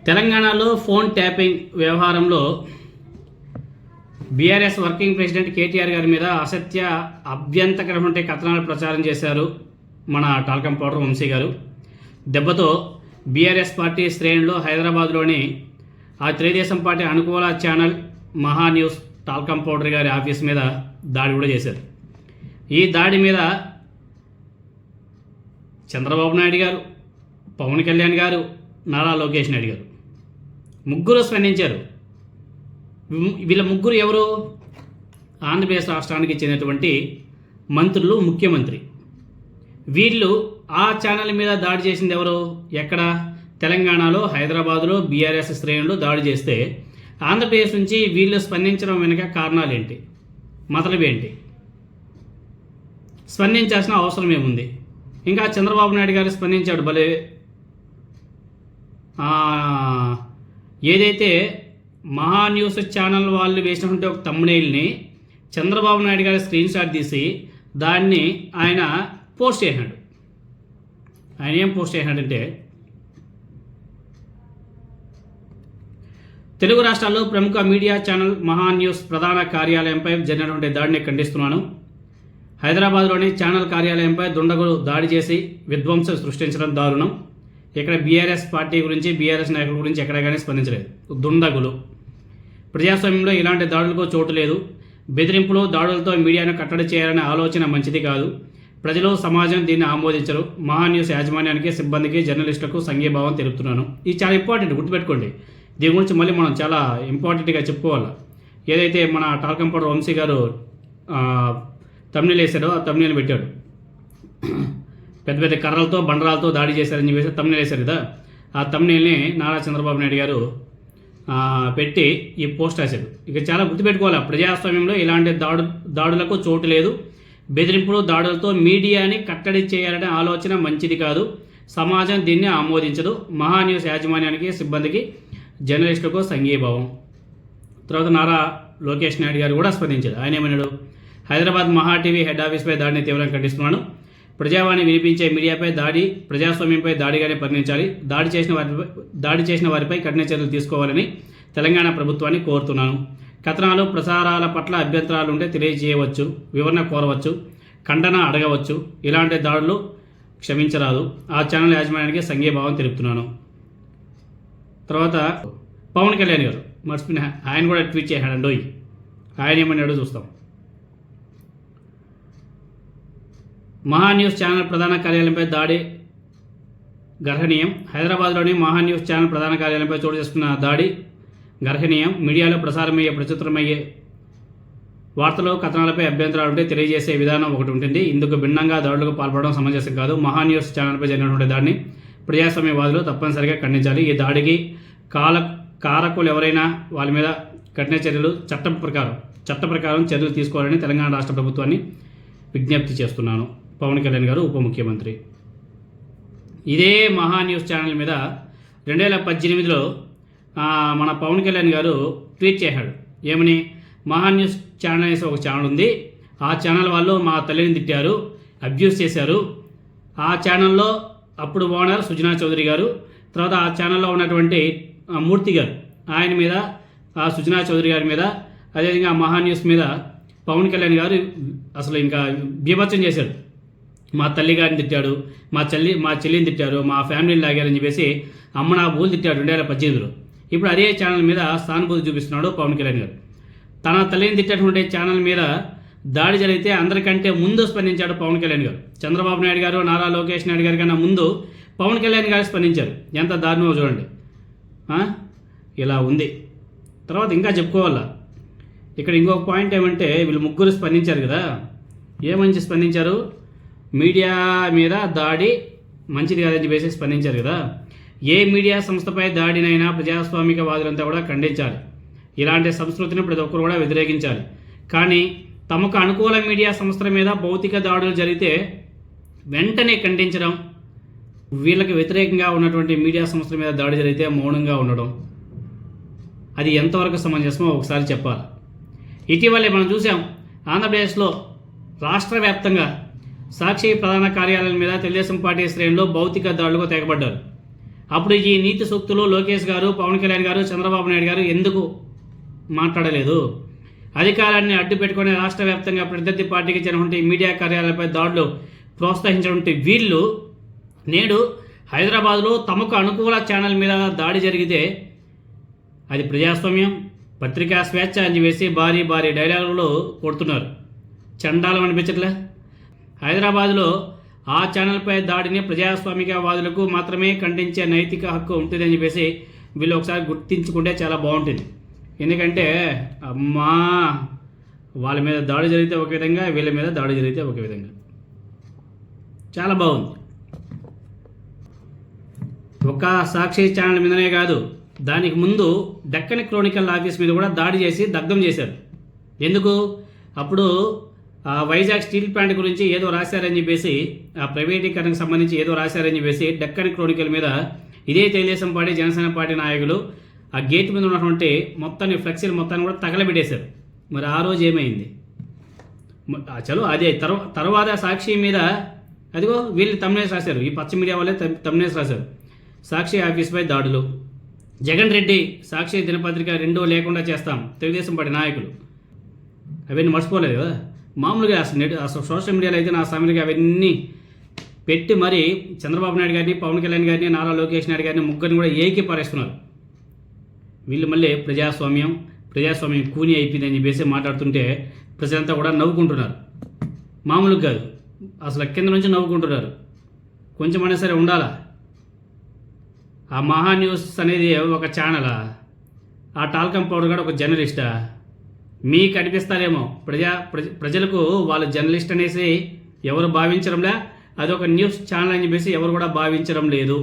తెలంగాణలో phone tapping వ్యవహారంలో BRS working president KTR గారి మీద అసత్య అభ్యంతరకరమైన కథనాలు ప్రచారం చేశారు మన టాల్కమ్ పౌడర్ వంశీ గారు. దెబ్బతో బీఆర్ఎస్ పార్టీ శ్రేణుల్లో హైదరాబాద్లోని ఆ తెలుగుదేశం పార్టీ అనుకూల ఛానల్ మహా న్యూస్ టాల్కమ్ పౌడర్ గారి ఆఫీస్ మీద దాడి కూడా చేశారు. ఈ దాడి మీద చంద్రబాబు నాయుడు గారు, పవన్ కళ్యాణ్ గారు, నారా లోకేష్ నాయుడు గారు ముగ్గురు స్పందించారు. వీళ్ళ ముగ్గురు ఎవరు? ఆంధ్రప్రదేశ్ రాష్ట్రానికి చెందినటువంటి మంత్రులు, ముఖ్యమంత్రి. వీళ్ళు ఆ ఛానల్ మీద దాడి చేసింది ఎవరు? ఎక్కడ? తెలంగాణలో హైదరాబాదులో బీఆర్ఎస్ శ్రేణులు దాడి చేస్తే ఆంధ్రప్రదేశ్ నుంచి వీళ్ళు స్పందించడం వెనుక కారణాలు ఏంటి, మతలబు ఏంటి? స్పందించాల్సిన అవసరం ఏముంది? ఇంకా చంద్రబాబు నాయుడు గారు స్పందించాడు భలే. ఏదైతే మహా న్యూస్ ఛానల్ వాళ్ళు వేసినటువంటి ఒక తమ్మునైల్ని చంద్రబాబు నాయుడు గారి స్క్రీన్ షాట్ తీసి దాన్ని ఆయన పోస్ట్ చేశాడు. ఆయన ఏం పోస్ట్ చేశాడంటే, తెలుగు రాష్ట్రాల్లో ప్రముఖ మీడియా ఛానల్ మహా న్యూస్ ప్రధాన కార్యాలయంపై జరిగినటువంటి దాడిని ఖండిస్తున్నాను. హైదరాబాద్లోని ఛానల్ కార్యాలయంపై దుండగులు దాడి చేసి విధ్వంసం సృష్టించడం దారుణం. ఇక్కడ బీఆర్ఎస్ పార్టీ గురించి, బీఆర్ఎస్ నాయకుల గురించి ఎక్కడ కానీ స్పందించలేదు. దుండగులు. ప్రజాస్వామ్యంలో ఇలాంటి దాడులకు చోటు లేదు. బెదిరింపులు, దాడులతో మీడియాను కట్టడి చేయాలనే ఆలోచన మంచిది కాదు. ప్రజలు, సమాజం దీన్ని ఆమోదించరు. మహా న్యూస్ యాజమాన్యానికి, సిబ్బందికి, జర్నలిస్టులకు సంఘీభావం తెలుపుతున్నాను. ఇది చాలా ఇంపార్టెంట్, గుర్తుపెట్టుకోండి. దీని గురించి మళ్ళీ మనం చాలా ఇంపార్టెంట్గా చెప్పుకోవాలి. ఏదైతే మన టాల్కమ్ పౌడర్ వంశీ గారు తమ్నెయిల్ వేశాడో ఆ తమ్నెయిల్ పెట్టాడు. పెద్ద పెద్ద కర్రలతో, బండరాలతో దాడి చేశారని చెప్పేసి తమ్నెయిల్ వేశారు కదా. ఆ తమ్నెయిల్ని నారా చంద్రబాబు నాయుడు గారు పెట్టి ఈ పోస్ట్ రాశాడు. ఇక చాలా గుర్తుపెట్టుకోవాలి, ప్రజాస్వామ్యంలో ఇలాంటి దాడులకు చోటు లేదు. బెదిరింపులు, దాడులతో మీడియాని కట్టడి చేయాలనే ఆలోచన మంచిది కాదు. సమాజం దీన్ని ఆమోదించదు. మహా న్యూస్ యాజమాన్యానికి, సిబ్బందికి, జర్నలిస్టులకు సంఘీభావం. తర్వాత నారా లోకేష్ నాయుడు గారు కూడా స్పందించారు. ఆయన ఏమన్నాడు? హైదరాబాద్ మహా టీవీ హెడ్ ఆఫీస్పై దాడిని తీవ్రంగా ఖండిస్తున్నాను. ప్రజావాణి వినిపించే మీడియాపై దాడి ప్రజాస్వామ్యంపై దాడిగానే పరిగణించాలి. దాడి చేసిన వారిపై కఠిన చర్యలు తీసుకోవాలని తెలంగాణ ప్రభుత్వాన్ని కోరుతున్నాను. కథనాలు, ప్రసారాల పట్ల అభ్యంతరాలు ఉంటే తెలియజేయవచ్చు, వివరణ కోరవచ్చు, ఖండన అడగవచ్చు. ఇలాంటి దాడులు క్షమించరాదు. ఆ ఛానల్ యాజమాన్యానికి సంఘీభావం తెలుపుతున్నాను. తర్వాత పవన్ కళ్యాణ్ గారు మర్చిపోయిన ఆయన కూడా ట్వీట్ చేశాడండి. ఆయన ఏమన్నాడో చూస్తాం. మహా న్యూస్ ఛానల్ ప్రధాన కార్యాలయంపై దాడి గర్హనీయం. హైదరాబాద్లోని మహా న్యూస్ ఛానల్ ప్రధాన కార్యాలయంపై చోటు చేసుకున్న దాడి గర్హనీయం. మీడియాలో ప్రసారమయ్యే, ప్రచురితమయ్యే వార్తలు, కథనాలపై అభ్యంతరాలు ఉంటే తెలియజేసే విధానం ఒకటి ఉంటుంది. ఇందుకు భిన్నంగా దాడులకు పాల్పడడం సమంజసం కాదు. మహా న్యూస్ ఛానల్పై జరిగినటువంటి దాడిని ప్రజాస్వామ్యవాదులు తప్పనిసరిగా ఖండించాలి. ఈ దాడికి కారకులు ఎవరైనా వాళ్ళ మీద కఠిన చర్యలు, చట్ట ప్రకారం చర్యలు తీసుకోవాలని తెలంగాణ రాష్ట్ర ప్రభుత్వాన్ని విజ్ఞప్తి చేస్తున్నాను. పవన్ కళ్యాణ్ గారు, ఉప ముఖ్యమంత్రి. ఇదే మహా న్యూస్ ఛానల్ మీద 2018లో మన పవన్ కళ్యాణ్ గారు ట్వీట్ చేశాడు. ఏమని? మహా న్యూస్ ఛానల్ అనేసి ఒక ఛానల్ ఉంది. ఆ ఛానల్ వాళ్ళు మా తల్లిని తిట్టారు, అబ్యూస్ చేశారు. ఆ ఛానల్లో అప్పుడు ఓనర్ సుజనా చౌదరి గారు, తర్వాత ఆ ఛానల్లో ఉన్నటువంటి మూర్తి గారు, ఆయన మీద, ఆ సుజనా చౌదరి గారి మీద, అదేవిధంగా మహా న్యూస్ మీద పవన్ కళ్యాణ్ గారు అసలు ఇంకా బీభత్సం చేశాడు. మా తల్లి గారిని తిట్టాడు, మా చెల్లిని తిట్టారు, మా ఫ్యామిలీని లాగారని చెప్పేసి అమ్మ నా బూలు తిట్టాడు 2018లో. ఇప్పుడు అదే ఛానల్ మీద సానుభూతి చూపిస్తున్నాడు పవన్ కళ్యాణ్ గారు. తన తల్లిని తిట్టేటువంటి ఛానల్ మీద దాడి జరిగితే అందరికంటే ముందు స్పందించాడు పవన్ కళ్యాణ్ గారు. చంద్రబాబు నాయుడు గారు, నారా లోకేష్ నాయుడు గారి కన్నా ముందు పవన్ కళ్యాణ్ గారు స్పందించారు. ఎంత దారుణమో చూడండి. ఇలా ఉంది. తర్వాత ఇంకా చెప్పుకోవాలా, ఇక్కడ ఇంకొక పాయింట్ ఏమంటే, వీళ్ళు ముగ్గురు స్పందించారు కదా. ఏమంచి స్పందించారు? మీడియా మీద దాడి మంచిది కాదని చెప్పేసి స్పందించారు కదా. ఏ మీడియా సంస్థపై దాడినైనా ప్రజాస్వామిక వాదులంతా కూడా ఖండించాలి. ఇలాంటి సంస్కృతిని ప్రతి ఒక్కరు కూడా వ్యతిరేకించాలి. కానీ తమకు అనుకూల మీడియా సంస్థల మీద భౌతిక దాడులు జరిగితే వెంటనే ఖండించడం, వీళ్ళకి వ్యతిరేకంగా ఉన్నటువంటి మీడియా సంస్థల మీద దాడి జరిగితే మౌనంగా ఉండడం, అది ఎంతవరకు సమంజసమో ఒకసారి చెప్పాలి. ఇటీవలే మనం చూసాం, ఆంధ్రప్రదేశ్లో రాష్ట్ర వ్యాప్తంగా సాక్షి ప్రధాన కార్యాలయం మీద తెలుగుదేశం పార్టీ శ్రేణులు భౌతిక దాడులకు తెగబడ్డారు. అప్పుడు ఈ నీతి సూక్తులు లోకేష్ గారు, పవన్ కళ్యాణ్ గారు, చంద్రబాబు నాయుడు గారు ఎందుకు మాట్లాడలేదు? అధికారాన్ని అడ్డు పెట్టుకుని రాష్ట్ర వ్యాప్తంగా ప్రత్యర్థి పార్టీకి చెందినటువంటి మీడియా కార్యాలయాలపై దాడులు ప్రోత్సహించినటువంటి వీళ్ళు నేడు హైదరాబాద్లో తమకు అనుకూల ఛానల్ మీద దాడి జరిగితే అది ప్రజాస్వామ్యం, పత్రికా స్వేచ్ఛ అని చెప్పేసి భారీ భారీ డైలాగులు కొడుతున్నారు. చండాలం అనిపించట్లే? హైదరాబాద్లో ఆ ఛానల్పై దాడిని ప్రజాస్వామికవాదులకు మాత్రమే ఖండించే నైతిక హక్కు ఉంటుందని చెప్పేసి వీళ్ళు ఒకసారి గుర్తించుకుంటే చాలా బాగుంటుంది. ఎందుకంటే అమ్మా వాళ్ళ మీద దాడి జరిగితే ఒక విధంగా, వీళ్ళ మీద దాడి జరిగితే ఒక విధంగా. చాలా బాగుంది. ఒక సాక్షి ఛానల్ మీదనే కాదు, దానికి ముందు డక్కన్ క్రోనికల్ ఆఫీస్ మీద కూడా దాడి చేసి దగ్ధం చేశారు. ఎందుకు? అప్పుడు ఆ వైజాగ్ స్టీల్ ప్లాంట్ గురించి ఏదో రాశారని చెప్పేసి, ఆ ప్రైవేటీకరణకు సంబంధించి ఏదో రాశారని చెప్పేసి డక్కన్ క్రోనికల్ మీద ఇదే తెలుగుదేశం పార్టీ, జనసేన పార్టీ నాయకులు ఆ గేట్ మీద ఉన్నటువంటి మొత్తాన్ని, ఫ్లెక్సీలు మొత్తాన్ని కూడా తగలబెట్టేశారు. మరి ఆ రోజు ఏమైంది? చలో అదే తర్వాత సాక్షి మీద అదిగో వీళ్ళు తమ్నేస్ రాశారు, ఈ పచ్చ మీడియా వాళ్ళే తమ్నేస్ రాశారు. సాక్షి ఆఫీస్పై దాడులు, జగన్ రెడ్డి సాక్షి దినపత్రిక రెండూ లేకుండా చేస్తాం తెలుగుదేశం పార్టీ నాయకులు. అవన్నీ మర్చిపోలేదు కదా. మామూలుగా అసలు సోషల్ మీడియాలో అయితే నా సమయంగా అవన్నీ పెట్టి మరి చంద్రబాబు నాయుడు గారిని, పవన్ కళ్యాణ్ గారిని, నారా లోకేష్ నాయుడు గారిని ముగ్గురిని కూడా ఏకీపరేస్తున్నారు. వీళ్ళు మళ్ళీ ప్రజాస్వామ్యం కూని అయిపోయిందని చెప్పేసి మాట్లాడుతుంటే ప్రజలంతా కూడా నవ్వుకుంటున్నారు. మామూలుగా కాదు, అసలు కింద నుంచి నవ్వుకుంటున్నారు. కొంచెమైనా సరే ఉండాలా. ఆ మహా న్యూస్ అనేది ఒక ఛానలా? ఆ టాల్కమ్ పౌడర్ కూడా ఒక జర్నలిస్టా? మీకు అనిపిస్తారేమో ప్రజలకు వాళ్ళు జర్నలిస్ట్ అనేసి ఎవరు భావించడంలే, అదొక న్యూస్ ఛానల్ అని చెప్పేసి ఎవరు కూడా భావించడం లేదు.